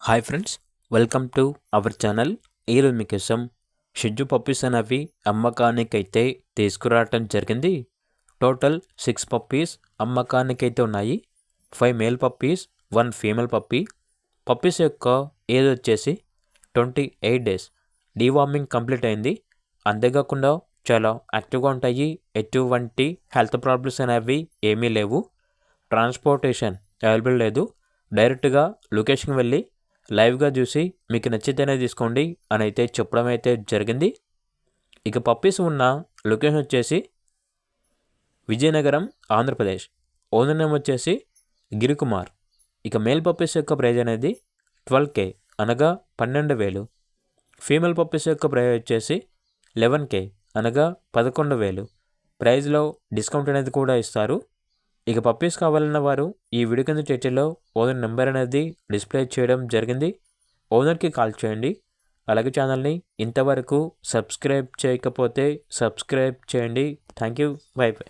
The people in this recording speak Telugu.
Hi friends, welcome to our channel. ఈరోజు మీకోసం షిజ్జు పప్పీస్ అనేవి అమ్మకానికైతే తీసుకురావటం జరిగింది. టోటల్ 6 పప్పీస్ అమ్మకానికైతే ఉన్నాయి. 5 male puppies, 1 female puppy. Puppies యొక్క ఏజ్ వచ్చేసి 28 డేస్. డీవార్మింగ్ కంప్లీట్ అయింది. అంతేకాకుండా చాలా యాక్టివ్గా ఉంటాయి. ఎటువంటి హెల్త్ ప్రాబ్లమ్స్ అనేవి ఏమీ లేవు. ట్రాన్స్పోర్టేషన్ అవైలబుల్ లేదు. డైరెక్ట్గా లొకేషన్కి వెళ్ళి లైవ్గా చూసి మీకు నచ్చితేనే తీసుకోండి అని అయితే చెప్పడం అయితే జరిగింది. ఇక పప్పీస్ ఉన్న లొకేషన్ వచ్చేసి విజయనగరం, ఆంధ్రప్రదేశ్. ఓనర్ నేమ్ వచ్చేసి గిరికుమార్. ఇక మేల్ పప్పీస్ యొక్క ప్రైజ్ అనేది 12K అనగా 12,000. ఫీమేల్ పప్పీస్ యొక్క ప్రైజ్ వచ్చేసి 11K అనగా 11,000. ప్రైజ్లో డిస్కౌంట్ అనేది కూడా ఇస్తారు. ఇక పప్పీస్ కావాలన్న వారు ఈ వీడియో కింద టైటిల్లో ఓనర్ నెంబర్ అనేది డిస్ప్లే చేయడం జరిగింది. ఓనర్కి కాల్ చేయండి. అలాగే ఛానల్ని ఇంతవరకు సబ్స్క్రైబ్ చేయకపోతే సబ్స్క్రైబ్ చేయండి. Thank you. By by.